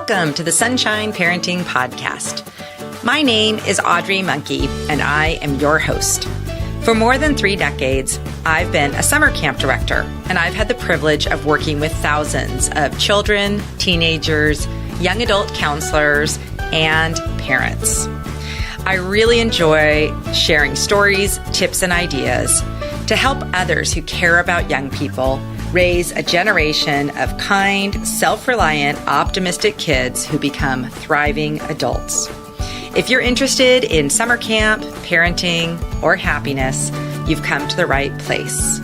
Welcome to the Sunshine Parenting Podcast. My name is Audrey Monkey, and I am your host. For more than 3 decades, I've been a summer camp director, and I've had the privilege of working with thousands of children, teenagers, young adult counselors, and parents. I really enjoy sharing stories, tips, and ideas to help others who care about young people raise a generation of kind, self-reliant, optimistic kids who become thriving adults. If you're interested in summer camp, parenting, or happiness, you've come to the right place.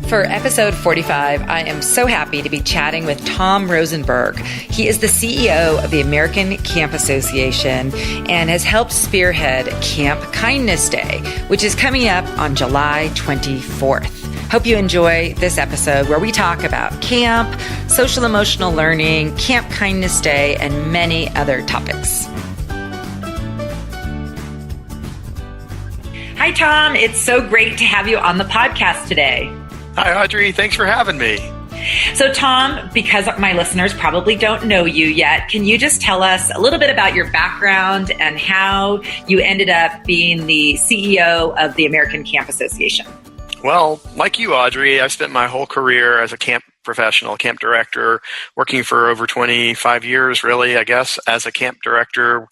For episode 45, I am so happy to be chatting with Tom Rosenberg. He is the CEO of the American Camp Association and has helped spearhead Camp Kindness Day, which is coming up on July 24th. Hope you enjoy this episode where we talk about camp, social emotional learning, Camp Kindness Day, and many other topics. Hi, Tom. It's so great to have you on the podcast today. Hi, Audrey. Thanks for having me. So, Tom, because my listeners probably don't know you yet, can you just tell us a little bit about your background and how you ended up being the CEO of the American Camp Association? Well, like you, Audrey, I've spent my whole career as a camp professional, camp director, working for over 25 years, really, I guess, as a camp director,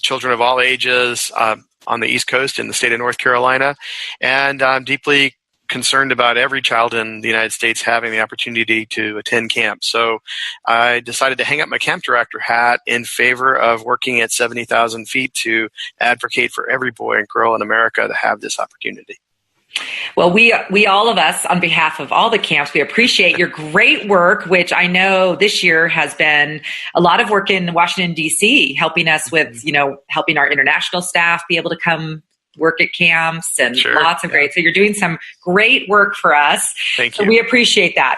children of all ages on the East Coast in the state of North Carolina. And I'm deeply concerned about every child in the United States having the opportunity to attend camp. So I decided to hang up my camp director hat in favor of working at 70,000 feet to advocate for every boy and girl in America to have this opportunity. Well, we all of us, on behalf of all the camps, we appreciate your great work, which I know this year has been a lot of work in Washington, D.C., helping us with, helping our international staff be able to come work at camps and lots of great. So you're doing some great work for us. Thank you. So we appreciate that.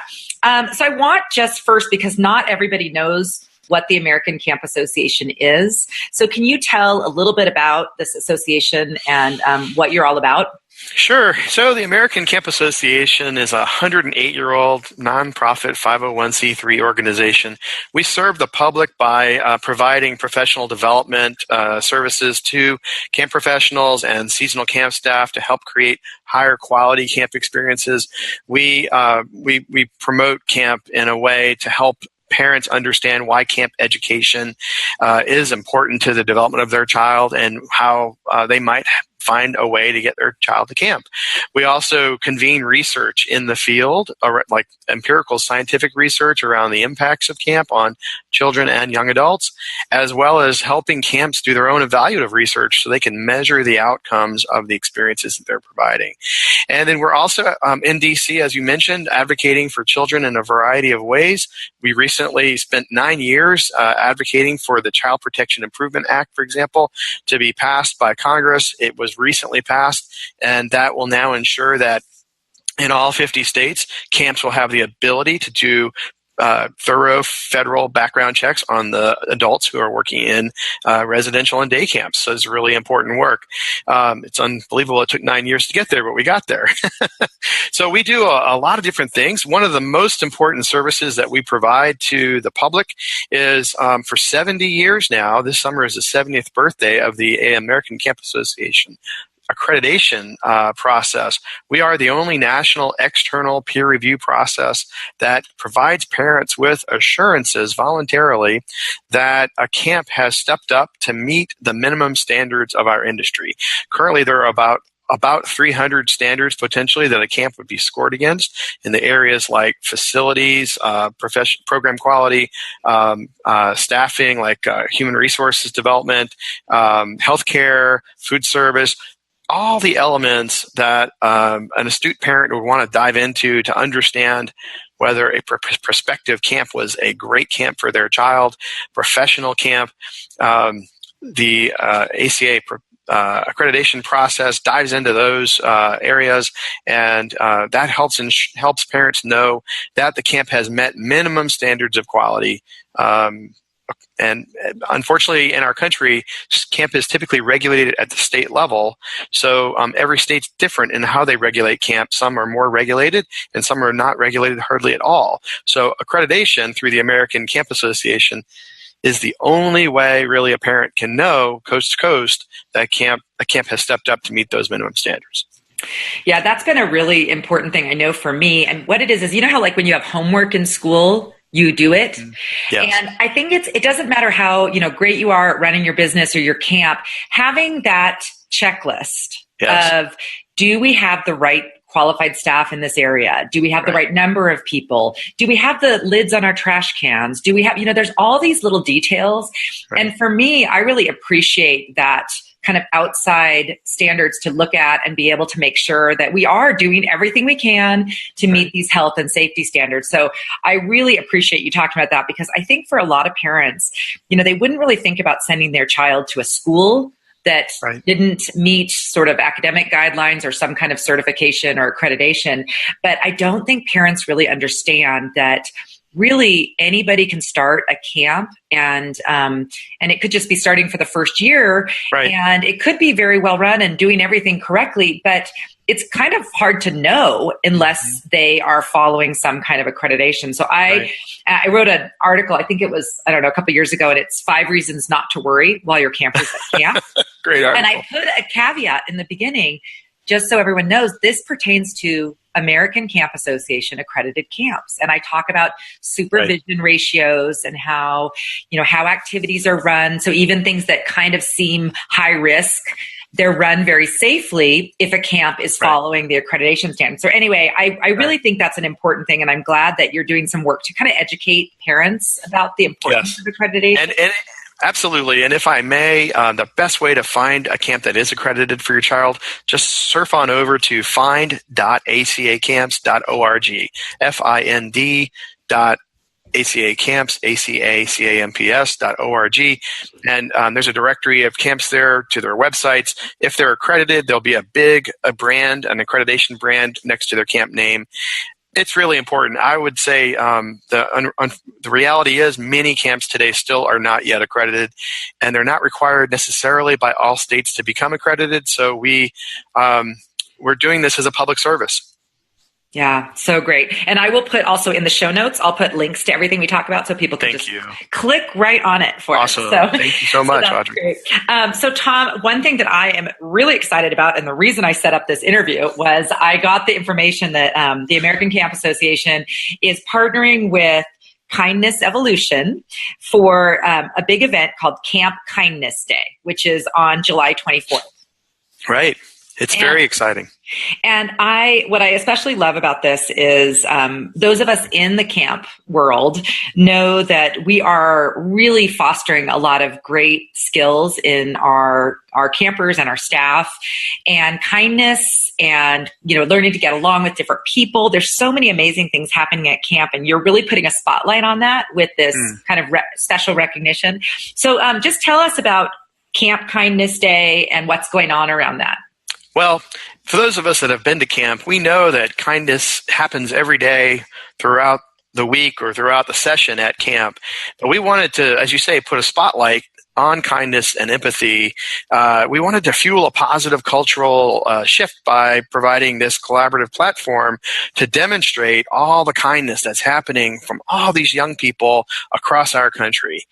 So I want just first, because not everybody knows what the American Camp Association is. So can you tell a little bit about this association and what you're all about? Sure. So the American Camp Association is a 108-year-old nonprofit 501c3 organization. We serve the public by providing professional development services to camp professionals and seasonal camp staff to help create higher quality camp experiences. We promote camp in a way to help parents understand why camp education is important to the development of their child and how they might find a way to get their child to camp. We also convene research in the field, like empirical scientific research around the impacts of camp on children and young adults, as well as helping camps do their own evaluative research so they can measure the outcomes of the experiences that they're providing. And then we're also in DC, as you mentioned, advocating for children in a variety of ways. We recently spent 9 years advocating for the Child Protection Improvement Act, for example, to be passed by Congress. It was recently passed, and that will now ensure that in all 50 states, camps will have the ability to do thorough federal background checks on the adults who are working in residential and day camps. So it's really important work. It's unbelievable it took 9 years to get there, but we got there. So we do a lot of different things. One of the most important services that we provide to the public is for 70 years now, this summer is the 70th birthday of the American Camp Association accreditation process. We are the only national external peer review process that provides parents with assurances voluntarily that a camp has stepped up to meet the minimum standards of our industry. Currently, there are about 300 standards potentially that a camp would be scored against in the areas like facilities, program quality, staffing, like human resources development, healthcare, food service, all the elements that an astute parent would want to dive into to understand whether a prospective camp was a great camp for their child, professional camp. The ACA accreditation process dives into those areas, and that helps parents know that the camp has met minimum standards of quality and unfortunately in our country, camp is typically regulated at the state level. So every state's different in how they regulate camp. Some are more regulated and some are not regulated hardly at all. So accreditation through the American Camp Association is the only way really a parent can know coast to coast that a camp has stepped up to meet those minimum standards. Yeah, that's been a really important thing I know for me. And what it is, you know how like when you have homework in school, you do it. Yes. And I think it doesn't matter how, great you are at running your business or your camp, having that checklist of, do we have the right qualified staff in this area? Do we have the right number of people? Do we have the lids on our trash cans? Do we have, there's all these little details. Right. And for me, I really appreciate that kind of outside standards to look at and be able to make sure that we are doing everything we can to meet these health and safety standards. So I really appreciate you talking about that, because I think for a lot of parents, they wouldn't really think about sending their child to a school that didn't meet sort of academic guidelines or some kind of certification or accreditation. But I don't think parents really understand that really anybody can start a camp, and it could just be starting for the first year, and it could be very well run and doing everything correctly, but it's kind of hard to know unless they are following some kind of accreditation. So I wrote an article, I think it was, a couple years ago, and it's 5 reasons not to worry while your campers at camp. Great article. And I put a caveat in the beginning, just so everyone knows, this pertains to American Camp Association accredited camps. And I talk about supervision ratios and how activities are run. So even things that kind of seem high risk, they're run very safely if a camp is following the accreditation standards. So anyway, I really think that's an important thing. And I'm glad that you're doing some work to kind of educate parents about the importance of accreditation. And absolutely. And if I may, the best way to find a camp that is accredited for your child, just surf on over to find.acacamps.org, find.acacamps, ACACamps.org. And there's a directory of camps there to their websites. If they're accredited, there'll be a brand, an accreditation brand next to their camp name. It's really important. I would say the reality is many camps today still are not yet accredited, and they're not required necessarily by all states to become accredited. So we're doing this as a public service. Yeah, so great. And I will put also in the show notes, I'll put links to everything we talk about so people can click right on it for us. So, thank you so much, Audrey. So Tom, one thing that I am really excited about, and the reason I set up this interview, was I got the information that the American Camp Association is partnering with Kindness Evolution for a big event called Camp Kindness Day, which is on July 24th. Right. It's very exciting. And what I especially love about this is those of us in the camp world know that we are really fostering a lot of great skills in our campers and our staff, and kindness and, learning to get along with different people. There's so many amazing things happening at camp, and you're really putting a spotlight on that with this kind of special recognition. So just tell us about Camp Kindness Day and what's going on around that. Well, for those of us that have been to camp, we know that kindness happens every day throughout the week or throughout the session at camp. But we wanted to, as you say, put a spotlight on kindness and empathy. We wanted to fuel a positive cultural shift by providing this collaborative platform to demonstrate all the kindness that's happening from all these young people across our country.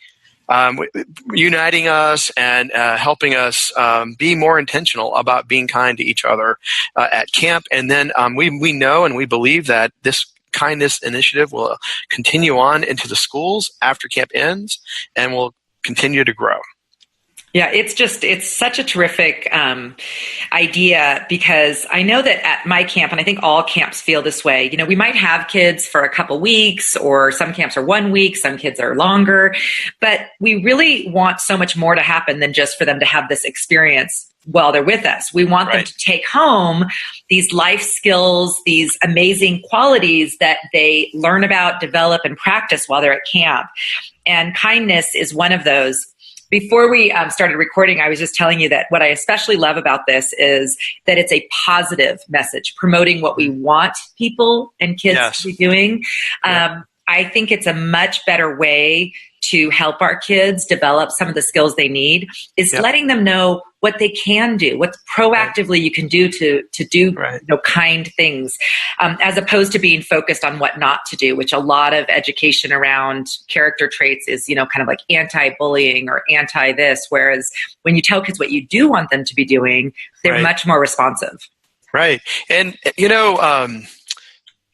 Uniting us and helping us be more intentional about being kind to each other at camp. And then we know and we believe that this kindness initiative will continue on into the schools after camp ends and will continue to grow. Yeah, it's such a terrific idea, because I know that at my camp, and I think all camps feel this way, we might have kids for a couple weeks, or some camps are 1 week, some kids are longer, but we really want so much more to happen than just for them to have this experience while they're with us. We want them to take home these life skills, these amazing qualities that they learn about, develop, and practice while they're at camp. And kindness is one of those. Before we started recording, I was just telling you that what I especially love about this is that it's a positive message, promoting what we want people and kids to be doing. I think it's a much better way to help our kids develop some of the skills they need is letting them know what they can do, what proactively you can do to do kind things, as opposed to being focused on what not to do, which a lot of education around character traits is, kind of like anti-bullying or anti-this, whereas when you tell kids what you do want them to be doing, they're much more responsive. Right. And,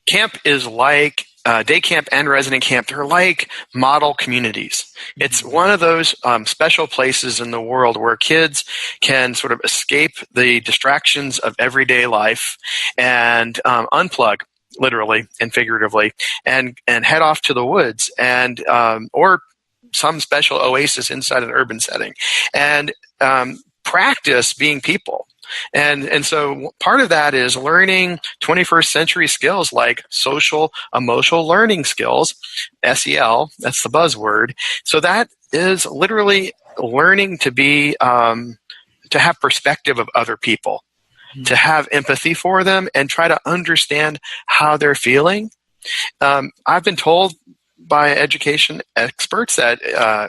camp is like day camp and resident camp. They're like model communities. It's one of those special places in the world where kids can sort of escape the distractions of everyday life and unplug, literally and figuratively, and head off to the woods and or some special oasis inside an urban setting and practice being people. And so part of that is learning 21st century skills like social emotional learning skills, SEL, that's the buzzword. So that is literally learning to be, to have perspective of other people, to have empathy for them and try to understand how they're feeling. I've been told by education experts that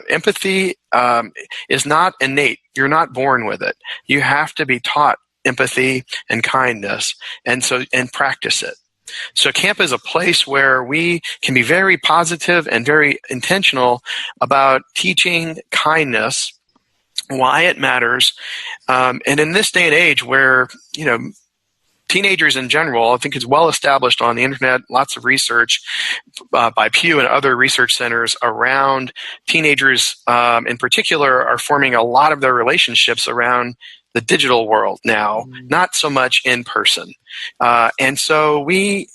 empathy is not innate. You're not born with it. You have to be taught empathy and kindness and practice it. So camp is a place where we can be very positive and very intentional about teaching kindness, why it matters. And in this day and age where, teenagers in general, I think it's well established on the internet, lots of research by Pew and other research centers around teenagers in particular are forming a lot of their relationships around the digital world now, not so much in person. And so we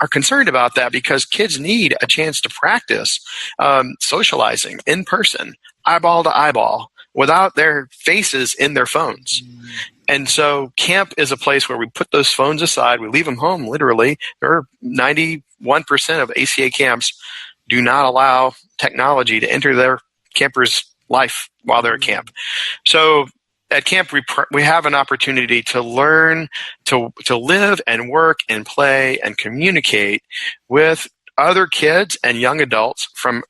are concerned about that because kids need a chance to practice socializing in person, eyeball to eyeball, without their faces in their phones. And so camp is a place where we put those phones aside. We leave them home, literally. There are 91% of ACA camps do not allow technology to enter their campers' life while they're at camp. So at camp, we have an opportunity to learn to live and work and play and communicate with other kids and young adults from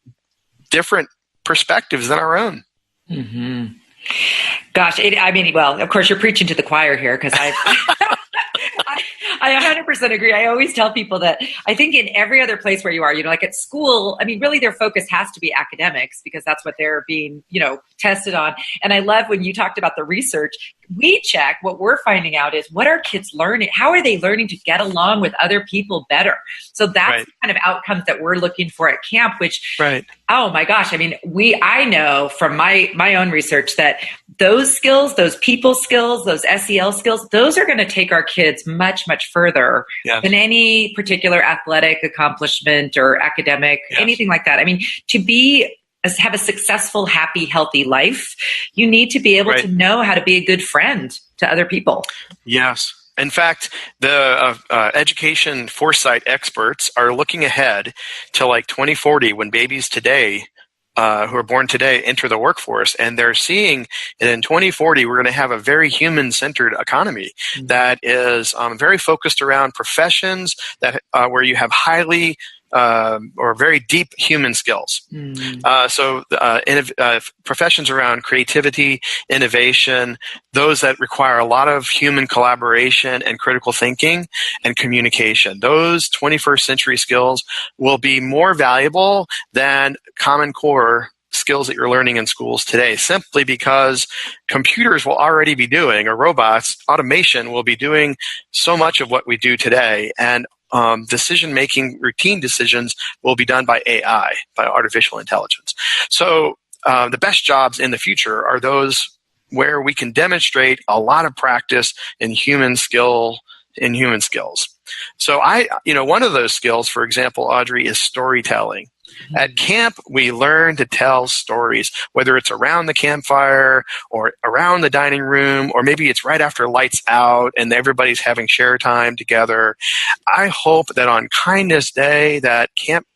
different perspectives than our own. Mm-hmm. Gosh, of course you're preaching to the choir here because I 100% agree. I always tell people that I think in every other place where you are, like at school, really their focus has to be academics because that's what they're being, tested on. And I love when you talked about the research. We check what we're finding out is what are kids learning? How are they learning to get along with other people better? So that's the kind of outcomes that we're looking for at camp, which, oh my gosh, I know from my own research that those skills, those people skills, those SEL skills, those are going to take our kids much, much further than any particular athletic accomplishment or academic, anything like that. To have a successful, happy, healthy life, you need to be able to know how to be a good friend to other people. Yes. In fact, the education foresight experts are looking ahead to like 2040 when babies today who are born today enter the workforce, and they're seeing that in 2040 we're going to have a very human-centered economy that is very focused around professions that where you have highly or very deep human skills. So professions around creativity, innovation, those that require a lot of human collaboration and critical thinking and communication. Those 21st century skills will be more valuable than Common Core skills that you're learning in schools today, simply because computers will already be doing, or robots, automation will be doing so much of what we do today. And decision-making, routine decisions will be done by AI, by artificial intelligence. So the best jobs in the future are those where we can demonstrate a lot of practice in human skills. So one of those skills, for example, Audrey, is storytelling. At camp, we learn to tell stories, whether it's around the campfire or around the dining room, or maybe it's right after lights out and everybody's having share time together. I hope that on Kindness Day that camp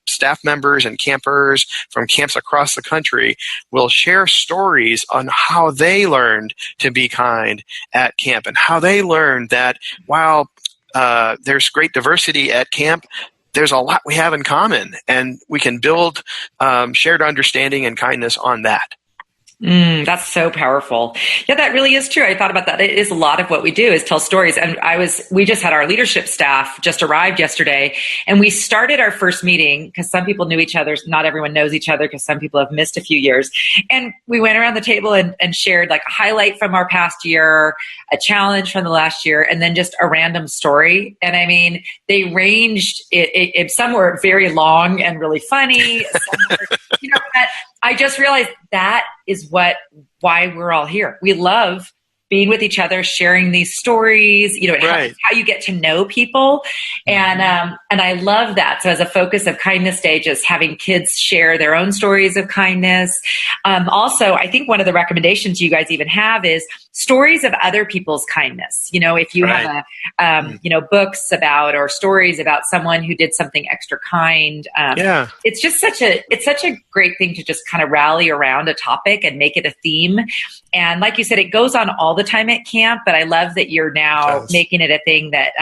staff members and campers from camps across the country will share stories on how they learned to be kind at camp and how they learned that while there's great diversity at camp, there's a lot we have in common, and we can build shared understanding and kindness on that. That's so powerful. Yeah, that really is true. I thought about that. It is a lot of what we do is tell stories. And we just had our leadership staff just arrived yesterday, and we started our first meeting because some people knew each other. Not everyone knows each other because some people have missed a few years. And we went around the table and shared like a highlight from our past year, a challenge from the last year, and then just a random story. And I mean, they ranged some were very long and really funny. Some were, but I just realized that is why we're all here. We love being with each other, sharing these stories, Right. how you get to know people. And I love that. So as a focus of Kindness Day, just having kids share their own stories of kindness. Also, I think one of the recommendations you guys even have is stories of other people's kindness. If you Right. have, books about or stories about someone who did something extra kind. It's just such a great thing to just kind of rally around a topic and make it a theme. And like you said, it goes on all the time at camp, but I love that you're now making it a thing that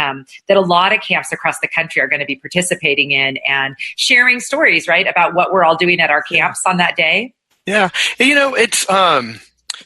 a lot of camps across the country are going to be participating in and sharing stories, right, about what we're all doing at our camps on that day. Yeah. It's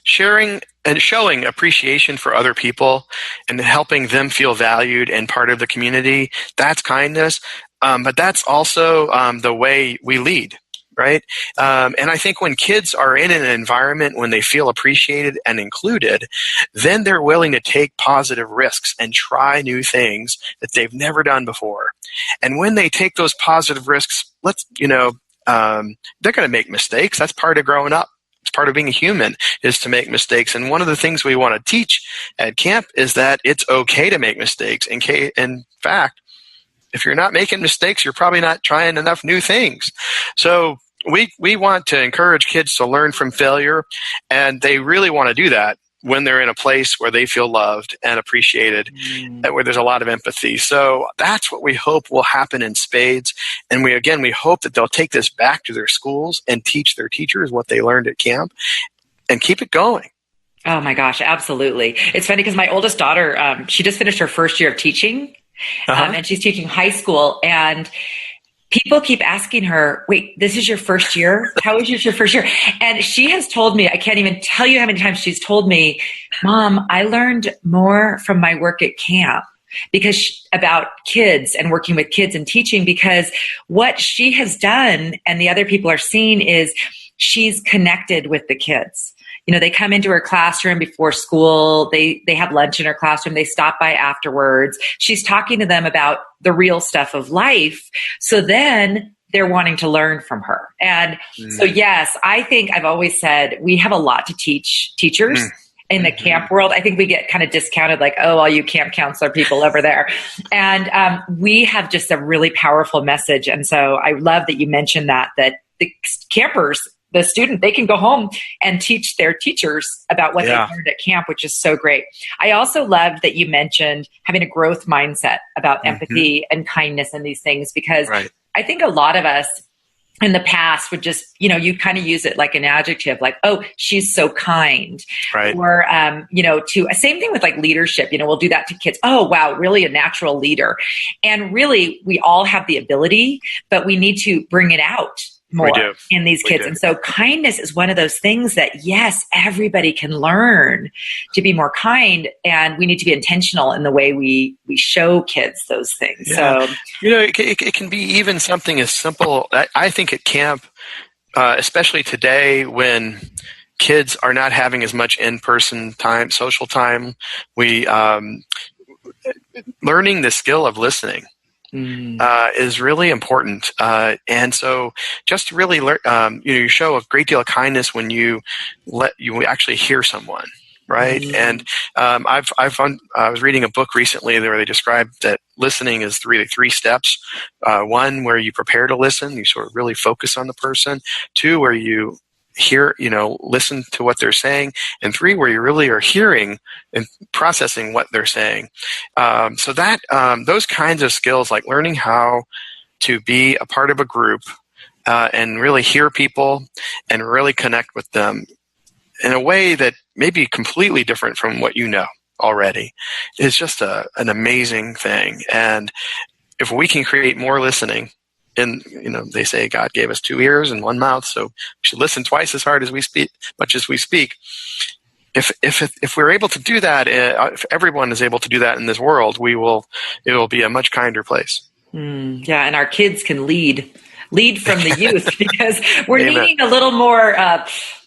sharing and showing appreciation for other people and helping them feel valued and part of the community. That's kindness. But that's also the way we lead. Right. And I think when kids are in an environment when they feel appreciated and included, then they're willing to take positive risks and try new things that they've never done before. And when they take those positive risks, they're going to make mistakes. That's part of growing up. It's part of being a human is to make mistakes. And one of the things we want to teach at camp is that it's okay to make mistakes. In fact, if you're not making mistakes, you're probably not trying enough new things. So we want to encourage kids to learn from failure, and they really want to do that when they're in a place where they feel loved and appreciated, and where there's a lot of empathy. So that's what we hope will happen in spades. And we hope that they'll take this back to their schools and teach their teachers what they learned at camp and keep it going. Oh my gosh, absolutely. It's funny because my oldest daughter, she just finished her first year of teaching. And she's teaching high school, and people keep asking her, wait, this is your first year? How is your first year? And she has told me, I can't even tell you how many times she's told me, Mom, I learned more from my work at camp about kids and working with kids and teaching, because what she has done and the other people are seeing is she's connected with the kids. They come into her classroom before school. They have lunch in her classroom. They stop by afterwards. She's talking to them about the real stuff of life. So then they're wanting to learn from her. And so, yes, I think I've always said we have a lot to teach teachers in the camp world. I think we get kind of discounted, like, oh, all you camp counselor people over there. And we have just a really powerful message. And so I love that you mentioned that the campers, the student, they can go home and teach their teachers about what they learned at camp, which is so great. I also love that you mentioned having a growth mindset about empathy and kindness and these things, because I think a lot of us in the past would just, you'd kind of use it like an adjective, like, oh, she's so kind. Right. Or, same thing with like leadership, we'll do that to kids. Oh, wow, really a natural leader. And really, we all have the ability, but we need to bring it out more in these kids. And so kindness is one of those things that, yes, everybody can learn to be more kind, and we need to be intentional in the way we show kids those things. Yeah. So, it can be even something as simple. I think at camp, especially today when kids are not having as much in-person time, social time, we learning the skill of listening is really important. And so just really learn, you show a great deal of kindness when you actually hear someone. Right. And I was reading a book recently where they described that listening is three steps. One, where you prepare to listen, you sort of really focus on the person. Two, where you hear, listen to what they're saying. And three, where you really are hearing and processing what they're saying. So that those kinds of skills, like learning how to be a part of a group and really hear people and really connect with them in a way that may be completely different from what you know already, is just an amazing thing. And if we can create more listening, and they say God gave us 2 ears and 1 mouth, so we should listen twice as hard as we speak, much as we speak. If we're able to do that, if everyone is able to do that in this world, it will be a much kinder place. Yeah, and our kids can lead from the youth because we're Amen. needing a little more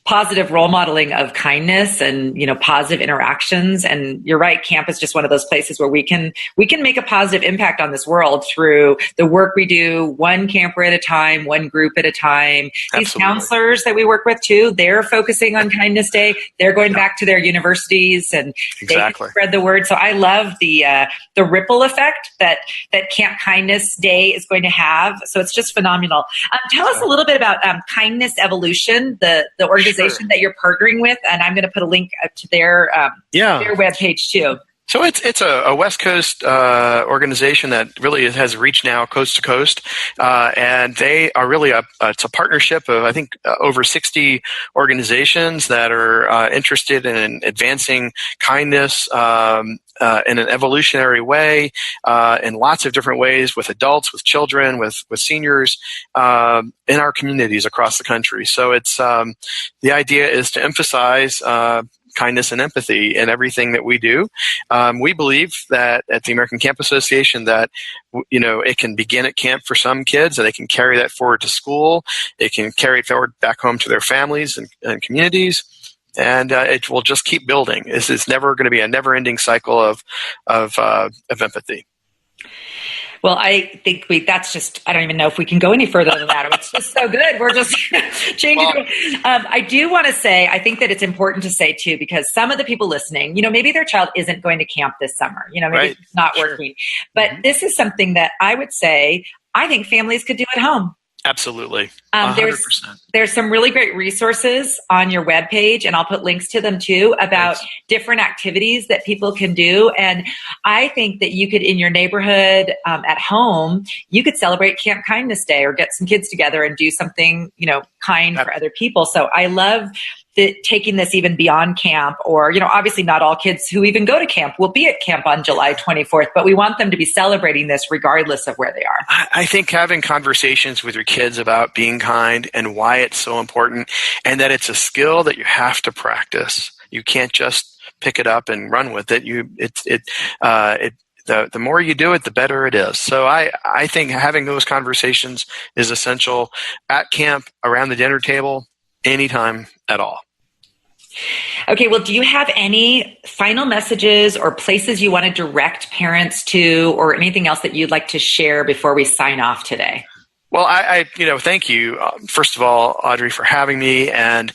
positive role modeling of kindness and, positive interactions. And you're right, camp is just one of those places where we can make a positive impact on this world through the work we do, one camper at a time, one group at a time. These Absolutely. Counselors that we work with too, they're focusing on Kindness Day. They're going back to their universities and Exactly. they spread the word. So I love the ripple effect that Camp Kindness Day is going to have. So it's just phenomenal. Tell us a little bit about Kindness Evolution, the organization that you're partnering with, and I'm going to put a link to their webpage too. So it's a West Coast organization that really has reached now coast to coast, and they are really it's a partnership of, I think, over 60 organizations that are interested in advancing kindness in an evolutionary way, in lots of different ways, with adults, with children, with seniors, in our communities across the country. So it's the idea is to emphasize kindness and empathy in everything that we do. We believe that at the American Camp Association that, it can begin at camp for some kids and they can carry that forward to school. It can carry it forward back home to their families and communities. And it will just keep building. It's never going to be a never-ending cycle of empathy. Well, I think I don't even know if we can go any further than that. It's just so good. We're just changing. I do want to say, I think that it's important to say too, because some of the people listening, maybe their child isn't going to camp this summer, maybe it's not working. But this is something that I would say, I think families could do at home. Absolutely. 100%. There's some really great resources on your webpage, and I'll put links to them too, about different activities that people can do. And I think that you could, in your neighborhood, at home, you could celebrate Camp Kindness Day or get some kids together and do something, kind for other people. So I love taking this even beyond camp, or, obviously not all kids who even go to camp will be at camp on July 24th, but we want them to be celebrating this regardless of where they are. I think having conversations with your kids about being kind and why it's so important, and that it's a skill that you have to practice. You can't just pick it up and run with it. The more you do it, the better it is. So I think having those conversations is essential at camp, around the dinner table, anytime at all. Okay, well, do you have any final messages or places you want to direct parents to, or anything else that you'd like to share before we sign off today? Well, I thank you, first of all, Audrey, for having me. And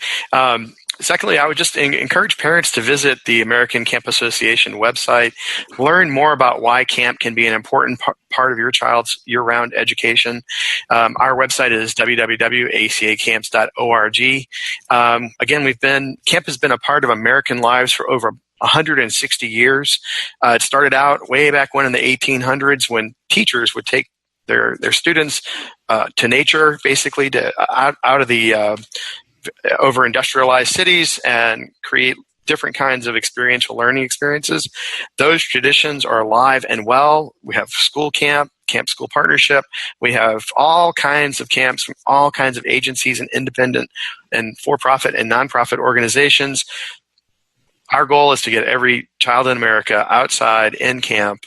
secondly, I would just encourage parents to visit the American Camp Association website, learn more about why camp can be an important part of your child's year-round education. Our website is www.acacamps.org. Again, camp has been a part of American lives for over 160 years. It started out way back when in the 1800s, when teachers would take their students to nature, basically to out of the over-industrialized cities and create different kinds of experiential learning experiences. Those traditions are alive and well. We have school camp, camp-school partnership. We have all kinds of camps from all kinds of agencies and independent and for-profit and nonprofit organizations. Our goal is to get every child in America outside in camp,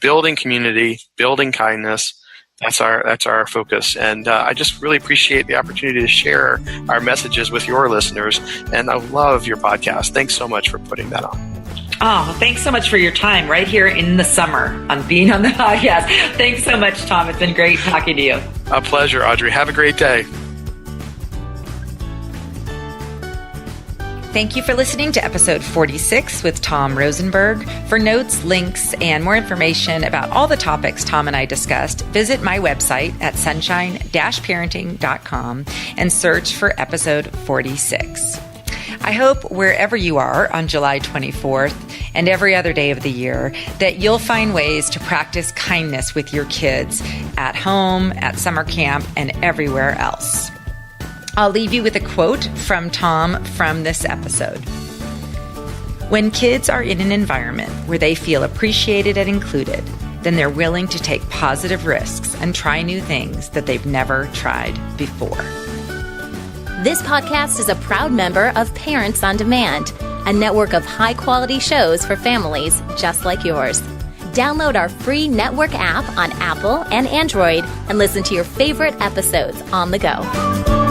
building community, building kindness. That's our focus. And I just really appreciate the opportunity to share our messages with your listeners. And I love your podcast. Thanks so much for putting that on. Oh, thanks so much for your time right here in the summer on being on the podcast. Thanks so much, Tom. It's been great talking to you. A pleasure, Audrey. Have a great day. Thank you for listening to episode 46 with Tom Rosenberg. For notes, links, and more information about all the topics Tom and I discussed, visit my website at sunshine-parenting.com and search for episode 46. I hope wherever you are on July 24th and every other day of the year, that you'll find ways to practice kindness with your kids at home, at summer camp, and everywhere else. I'll leave you with a quote from Tom from this episode. When kids are in an environment where they feel appreciated and included, then they're willing to take positive risks and try new things that they've never tried before. This podcast is a proud member of Parents on Demand, a network of high-quality shows for families just like yours. Download our free network app on Apple and Android and listen to your favorite episodes on the go.